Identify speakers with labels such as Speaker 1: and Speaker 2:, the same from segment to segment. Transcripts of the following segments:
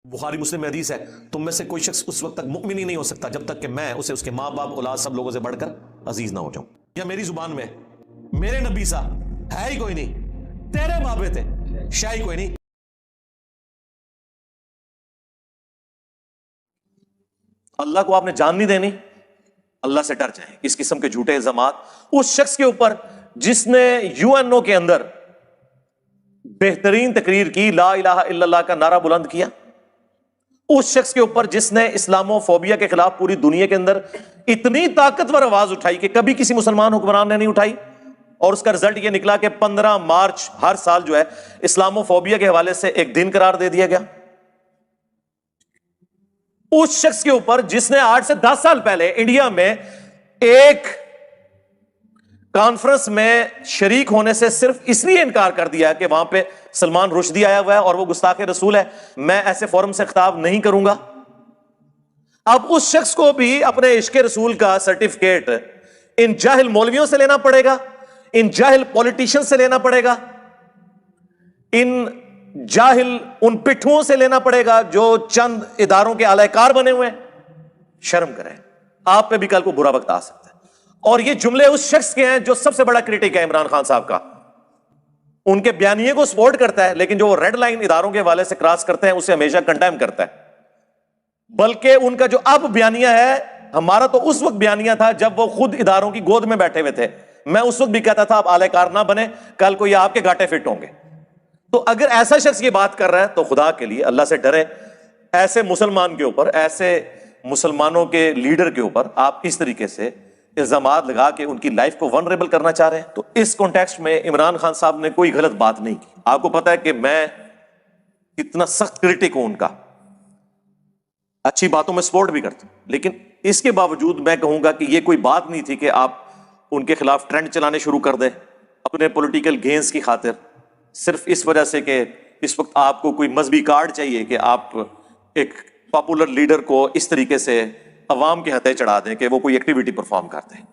Speaker 1: بخاری مسلم میں حدیث ہے، تم میں سے کوئی شخص اس وقت تک مؤمن ہی نہیں ہو سکتا جب تک کہ میں اسے اس کے ماں باپ اولاد سب لوگوں سے بڑھ کر عزیز نہ ہو جاؤں. یا میری زبان میں میرے نبی سا ہے ہی کوئی نہیں، تیرے بابے تھے شاہ ہی کوئی نہیں. اللہ کو آپ نے جان نہیں دینی، اللہ سے ڈر جائیں. اس قسم کے جھوٹے الزامات اس شخص کے اوپر جس نے UNO کے اندر بہترین تقریر کی، لا الہ الا اللہ کا نعرہ بلند کیا، اس شخص کے اوپر جس نے اسلامو فوبیا کے خلاف پوری دنیا کے اندر اتنی طاقتور آواز اٹھائی کہ کبھی کسی مسلمان حکمران نے نہیں اٹھائی، اور اس کا رزلٹ یہ نکلا کہ 15 مارچ ہر سال جو ہے اسلامو فوبیا کے حوالے سے ایک دن قرار دے دیا گیا. اس شخص کے اوپر جس نے 8 سے 10 سال پہلے انڈیا میں ایک کانفرنس میں شریک ہونے سے صرف اس لیے انکار کر دیا کہ وہاں پہ سلمان رشدی آیا ہوا ہے اور وہ گستاخ رسول ہے، میں ایسے فورم سے خطاب نہیں کروں گا. اب اس شخص کو بھی اپنے عشق رسول کا سرٹیفکیٹ ان جاہل مولویوں سے لینا پڑے گا، ان جاہل پولیٹیشین سے لینا پڑے گا، ان جاہل ان پٹھوں سے لینا پڑے گا جو چند اداروں کے اعلی کار بنے ہوئے ہیں. شرم کریں، آپ پہ بھی کل کو برا وقت آ سکتا ہے. اور یہ جملے اس شخص کے ہیں جو سب سے بڑا کرٹک ہے عمران خان صاحب کا. ان کے بیانیے کو سپورٹ کرتا ہے، لیکن جو وہ ریڈ لائن اداروں کے حوالے سے کراس کرتے ہیں اسے ہمیشہ کنڈیم کرتا ہے. بلکہ ان کا جو اب بیانیہ ہے، ہمارا تو اس وقت بیانیہ تھا جب وہ خود اداروں کی گود میں بیٹھے ہوئے تھے. میں اس وقت بھی کہتا تھا آپ اعلی کار نہ بنے، کل کو یہ آپ کے گھاٹے فٹ ہوں گے. تو اگر ایسا شخص یہ بات کر رہا ہے تو خدا کے لیے اللہ سے ڈرے. ایسے مسلمان کے اوپر، ایسے مسلمانوں کے لیڈر کے اوپر آپ اس طریقے سے الزامات لگا کے ان کی لائف کو ونریبل کرنا چاہ رہے ہیں. تو اس کانٹیکسٹ میں عمران خان صاحب نے کوئی غلط بات نہیں کی. آپ کو پتا ہے کہ میں کتنا سخت کرٹک ہوں ان کا، اچھی باتوں میں سپورٹ بھی کرتا ہوں، لیکن اس کے باوجود میں کہوں گا کہ یہ کوئی بات نہیں تھی کہ آپ ان کے خلاف ٹرینڈ چلانے شروع کر دیں اپنے پولیٹیکل گینز کی خاطر، صرف اس وجہ سے کہ اس وقت آپ کو کوئی مذہبی کارڈ چاہیے کہ آپ ایک پاپولر لیڈر کو اس طریقے سے عوام کے ہتھے چڑھا دیں کہ وہ کوئی ایکٹیویٹی پرفارم کرتے ہیں.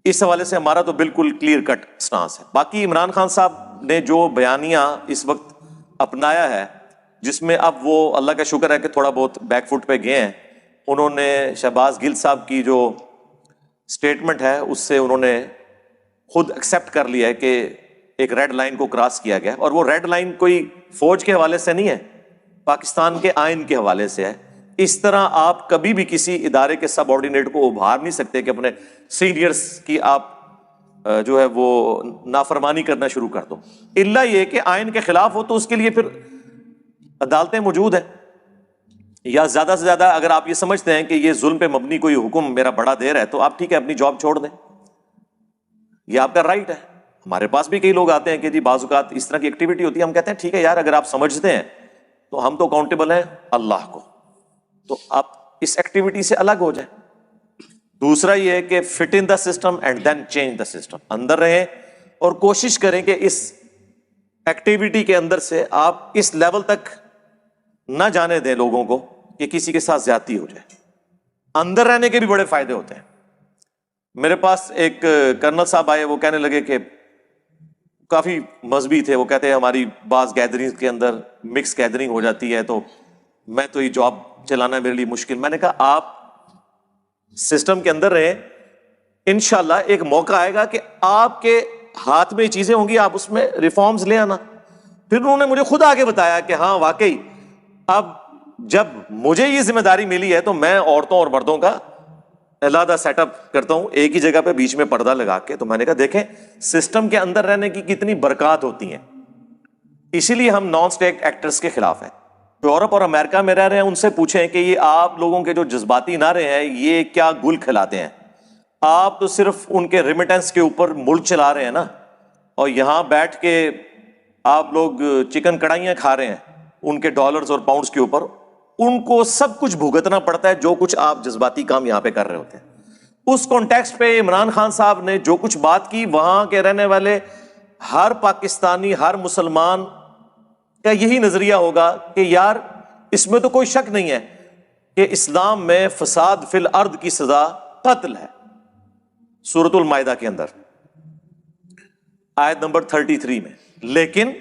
Speaker 1: اس حوالے سے ہمارا تو بالکل کلیئر کٹ سٹانس ہے. باقی عمران خان صاحب نے جو بیانیہ اس وقت اپنایا ہے، جس میں اب وہ اللہ کا شکر ہے کہ تھوڑا بہت بیک فٹ پہ گئے ہیں، انہوں نے شہباز گل صاحب کی جو سٹیٹمنٹ ہے اس سے انہوں نے خود ایکسیپٹ کر لیا ہے کہ ایک ریڈ لائن کو کراس کیا گیا، اور وہ ریڈ لائن کوئی فوج کے حوالے سے نہیں ہے، پاکستان کے آئین کے حوالے سے ہے. اس طرح آپ کبھی بھی کسی ادارے کے سب آرڈینیٹ کو ابھار نہیں سکتے کہ اپنے سینئرز کی آپ جو ہے وہ نافرمانی کرنا شروع کر دو، الا یہ کہ آئین کے خلاف ہو تو اس کے لیے پھر عدالتیں موجود ہیں. یا زیادہ سے زیادہ اگر آپ یہ سمجھتے ہیں کہ یہ ظلم پہ مبنی کوئی حکم میرا بڑا دے رہا ہے تو آپ ٹھیک ہے اپنی جاب چھوڑ دیں، یہ آپ کا رائٹ ہے. ہمارے پاس بھی کئی لوگ آتے ہیں کہ جی بعض اوقات اس طرح کی ایکٹیویٹی ہوتی ہے، ہم کہتے ہیں ٹھیک ہے یار اگر آپ سمجھتے ہیں تو ہم تو اکاؤنٹیبل ہیں اللہ کو، تو آپ اس ایکٹیویٹی سے الگ ہو جائیں. دوسرا یہ ہے کہ fit in the system and then change the system, اندر رہیں اور کوشش کریں کہ اس ایکٹیویٹی کے اندر سے آپ اس لیول تک نہ جانے دیں لوگوں کو کہ کسی کے ساتھ زیادتی ہو جائے. اندر رہنے کے بھی بڑے فائدے ہوتے ہیں. میرے پاس ایک کرنل صاحب آئے، وہ کہنے لگے کہ کافی مذہبی تھے، وہ کہتے ہیں ہماری بعض گیدرنگ کے اندر مکس گیدرنگ ہو جاتی ہے تو میں تو یہ جاب چلانا میرے لیے مشکل. میں نے کہا آپ سسٹم کے اندر رہیں، انشاءاللہ ایک موقع آئے گا کہ آپ کے ہاتھ میں یہ چیزیں ہوں گی، آپ اس میں ریفارمز لے آنا. پھر انہوں نے مجھے خود آگے بتایا کہ ہاں واقعی اب جب مجھے یہ ذمہ داری ملی ہے تو میں عورتوں اور مردوں کا علیحدہ سیٹ اپ کرتا ہوں ایک ہی جگہ پہ بیچ میں پردہ لگا کے. تو میں نے کہا دیکھیں سسٹم کے اندر رہنے کی کتنی برکات ہوتی ہیں، اسی لیے ہم نان اسٹیٹ ایکٹرز کے خلاف ہیں. یورپ اور امریکہ میں رہ رہے ہیں، ان سے پوچھیں کہ یہ آپ لوگوں کے جو جذباتی نعرے ہیں یہ کیا گل کھلاتے ہیں. آپ تو صرف ان کے ریمیٹنس کے اوپر ملک چلا رہے ہیں نا، اور یہاں بیٹھ کے آپ لوگ چکن کڑھائیاں کھا رہے ہیں ان کے ڈالرز اور پاؤنڈز کے اوپر. ان کو سب کچھ بھگتنا پڑتا ہے جو کچھ آپ جذباتی کام یہاں پہ کر رہے ہوتے ہیں. اس کانٹیکسٹ پہ عمران خان صاحب نے جو کچھ بات کی، وہاں کے رہنے والے ہر پاکستانی، ہر مسلمان کا یہی نظریہ ہوگا کہ یار اس میں تو کوئی شک نہیں ہے کہ اسلام میں فساد فی الارض کی سزا قتل ہے. سورۃ المائدہ کے اندر آیت نمبر 33 میں. لیکن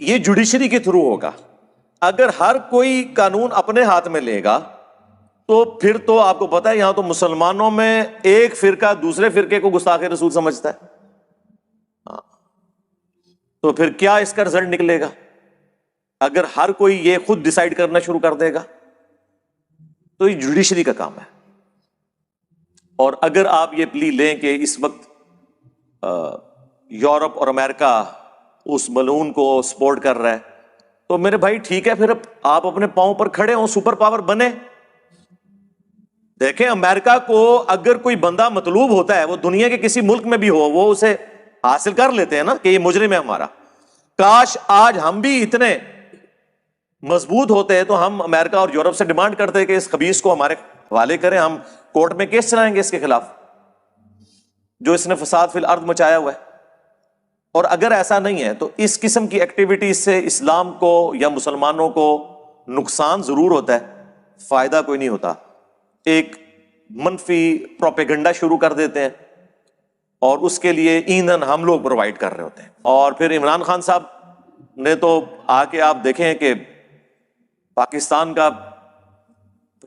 Speaker 1: یہ جوڈیشری کے تھرو ہوگا. اگر ہر کوئی قانون اپنے ہاتھ میں لے گا تو پھر تو آپ کو پتا ہے یہاں تو مسلمانوں میں ایک فرقہ دوسرے فرقے کو گستاخ رسول سمجھتا ہے. تو پھر کیا اس کا رزلٹ نکلے گا اگر ہر کوئی یہ خود ڈیسائیڈ کرنا شروع کر دے گا؟ تو یہ جوڈیشری کا کام ہے. اور اگر آپ یہ پلی لیں کہ اس وقت یورپ اور امریکہ اس ملعون کو سپورٹ کر رہا ہے تو میرے بھائی ٹھیک ہے، پھر آپ اپنے پاؤں پر کھڑے ہوں، سپر پاور بنے. دیکھیں امریکہ کو اگر کوئی بندہ مطلوب ہوتا ہے وہ دنیا کے کسی ملک میں بھی ہو وہ اسے حاصل کر لیتے ہیں نا کہ یہ مجرم ہے ہمارا. کاش آج ہم بھی اتنے مضبوط ہوتے ہیں تو ہم امریکہ اور یورپ سے ڈیمانڈ کرتے کہ اس خبیث کو ہمارے حوالے کریں، ہم کورٹ میں کیس چلائیں گے اس کے خلاف جو اس نے فساد فی الارض مچایا ہوا ہے. اور اگر ایسا نہیں ہے تو اس قسم کی ایکٹیویٹیز سے اسلام کو یا مسلمانوں کو نقصان ضرور ہوتا ہے، فائدہ کوئی نہیں ہوتا. ایک منفی پروپیگنڈا شروع کر دیتے ہیں اور اس کے لیے ایندھن ہم لوگ پرووائڈ کر رہے ہوتے ہیں. اور پھر عمران خان صاحب نے تو آ کے آپ دیکھیں کہ پاکستان کا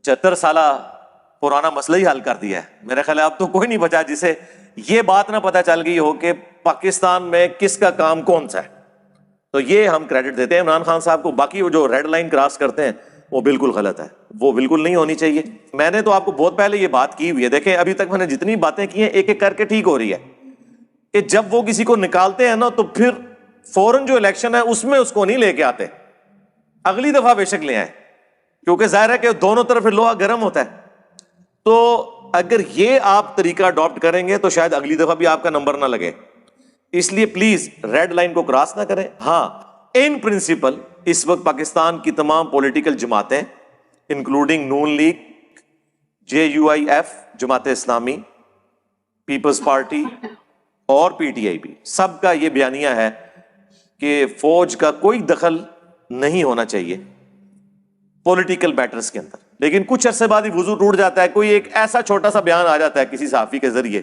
Speaker 1: 75 سالہ پرانا مسئلہ ہی حل کر دیا ہے. میرے خیال ہے اب تو کوئی نہیں بچا جسے یہ بات نہ پتہ چل گئی ہو کہ پاکستان میں کس کا کام کون سا ہے. تو یہ ہم کریڈٹ دیتے ہیں عمران خان صاحب کو. باقی وہ جو ریڈ لائن کراس کرتے ہیں وہ بالکل غلط ہے، وہ بالکل نہیں ہونی چاہیے. میں نے تو آپ کو بہت پہلے یہ بات کی ہوئی ہے. دیکھیں ابھی تک میں نے جتنی باتیں کی ہیں ایک ایک کر کے ٹھیک ہو رہی ہے کہ جب وہ کسی کو نکالتے ہیں نا تو پھر فوراً جو الیکشن ہے اس میں اس کو نہیں لے کے آتے، اگلی دفعہ بے شک لے آئیں، کیونکہ ظاہر ہے کہ دونوں طرف لوہا گرم ہوتا ہے. تو اگر یہ آپ طریقہ اڈاپٹ کریں گے تو شاید اگلی دفعہ بھی آپ کا نمبر نہ لگے. اس لیے پلیز ریڈ لائن کو کراس نہ کریں. ہاں ان پرنسپل اس وقت پاکستان کی تمام پولیٹیکل جماعتیں انکلوڈنگ نون league, JUIF، Jamaat Islami, Peoples party اور PTI بھی، سب کا یہ بیانیہ ہے کہ فوج کا کوئی دخل نہیں ہونا چاہیے پولیٹیکل میٹرز کے اندر. لیکن کچھ عرصے بعد ہی وضو ٹوٹ جاتا ہے، کوئی ایک ایسا چھوٹا سا بیان آ جاتا ہے کسی صحافی کے ذریعے،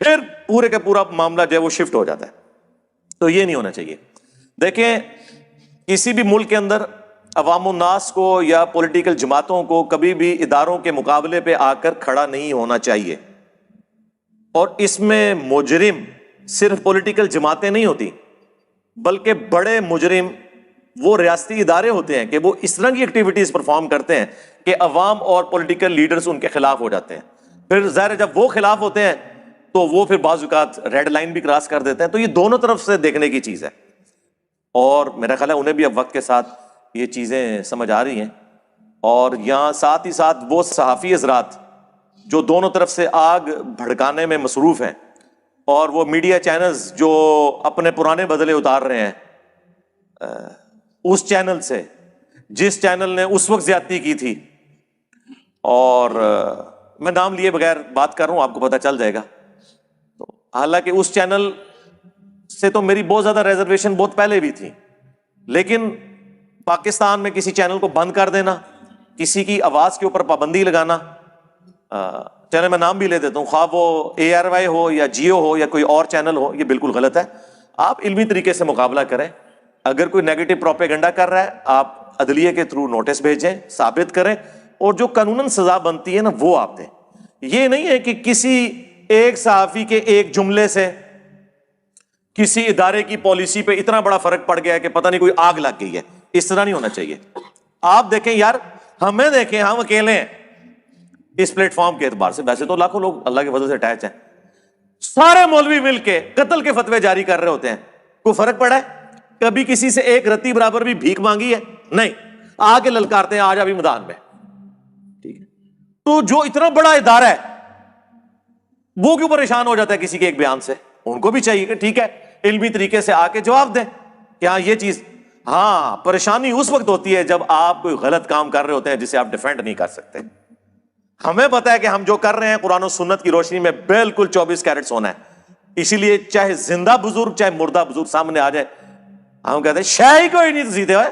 Speaker 1: پھر پورے کا پورا معاملہ جو ہے وہ شفٹ ہو جاتا ہے. تو یہ نہیں ہونا چاہیے. دیکھیں کسی بھی ملک کے اندر عوام الناس کو یا پولیٹیکل جماعتوں کو کبھی بھی اداروں کے مقابلے پہ آ کر کھڑا نہیں ہونا چاہیے. اور اس میں مجرم صرف پولیٹیکل جماعتیں نہیں ہوتی بلکہ بڑے مجرم وہ ریاستی ادارے ہوتے ہیں کہ وہ اس طرح کی ایکٹیویٹیز پرفارم کرتے ہیں کہ عوام اور پولیٹیکل لیڈرز ان کے خلاف ہو جاتے ہیں. پھر ظاہر ہے جب وہ خلاف ہوتے ہیں تو وہ پھر بعض اوقات ریڈ لائن بھی کراس کر دیتے ہیں. تو یہ دونوں طرف سے دیکھنے کی چیز ہے اور میرا خیال ہے انہیں بھی اب وقت کے ساتھ یہ چیزیں سمجھ آ رہی ہیں. اور یہاں ساتھ ہی ساتھ وہ صحافی حضرات جو دونوں طرف سے آگ بھڑکانے میں مصروف ہیں اور وہ میڈیا چینلز جو اپنے پرانے بدلے اتار رہے ہیں اس چینل سے جس چینل نے اس وقت زیادتی کی تھی، اور میں نام لیے بغیر بات کر رہا ہوں، آپ کو پتہ چل جائے گا. تو حالانکہ اس چینل سے تو میری بہت زیادہ ریزرویشن بہت پہلے بھی تھی، لیکن پاکستان میں کسی چینل کو بند کر دینا، کسی کی آواز کے اوپر پابندی لگانا، چینل میں نام بھی لے دیتا ہوں، خواہ وہ ARY ہو یا جیو ہو یا کوئی اور چینل ہو، یہ بالکل غلط ہے. آپ علمی طریقے سے مقابلہ کریں. اگر کوئی نیگیٹو پروپیگنڈا کر رہا ہے آپ عدلیہ کے تھرو نوٹس بھیجیں، ثابت کریں اور جو قانوناً سزا بنتی ہے نا وہ آپ دیں. یہ نہیں ہے کہ کسی ایک صحافی کے ایک جملے سے کسی ادارے کی پالیسی پہ اتنا بڑا فرق پڑ گیا ہے کہ پتہ نہیں کوئی آگ لگ گئی ہے. اس طرح نہیں ہونا چاہیے. آپ دیکھیں یار، ہمیں دیکھیں، ہم اکیلے ہیں اس پلیٹ فارم کے اعتبار سے، ویسے تو لاکھوں لوگ اللہ کی فضل سے اٹیچ ہیں. سارے مولوی مل کے قتل کے فتوے جاری کر رہے ہوتے ہیں، کوئی فرق پڑا ہے؟ کبھی کسی سے ایک رتی برابر بھی بھیک مانگی ہے؟ نہیں. آگے للکارتے ہیں آج ابھی میدان میں. ٹھیک ہے، تو جو اتنا بڑا ادارہ ہے وہ کیوں پریشان ہو جاتا ہے کسی کے ایک بیان سے؟ ان کو بھی چاہیے کہ ٹھیک ہے علمی طریقے سے آ کے جواب دیں کہ ہاں یہ چیز. ہاں پریشانی اس وقت ہوتی ہے جب آپ کوئی غلط کام کر رہے ہوتے ہیں جسے آپ ڈیفینڈ نہیں کر سکتے. ہمیں پتا ہے کہ ہم جو کر رہے ہیں قرآن و سنت کی روشنی میں بالکل 24 کیرٹ سونا ہے. اسی لیے چاہے زندہ بزرگ چاہے مردہ بزرگ سامنے آ جائے ہم کہتے ہیں شے ہی کوئی نہیں تو سیدھے ہوئے،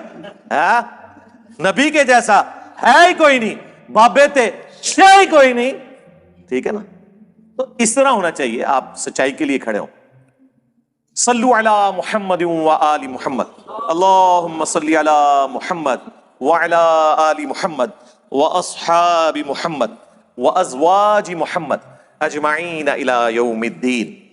Speaker 1: نبی کے جیسا ہے ہی کوئی نہیں، بابے تھے شے ہی کوئی نہیں. ٹھیک ہے نا؟ تو اس طرح ہونا چاہیے، آپ سچائی کے لیے کھڑے ہوں. صلو علی محمد وآل محمد، اللہم صلی علی محمد وعلی آل محمد واصحاب محمد وازواج محمد اجمعین الی یوم الدین۔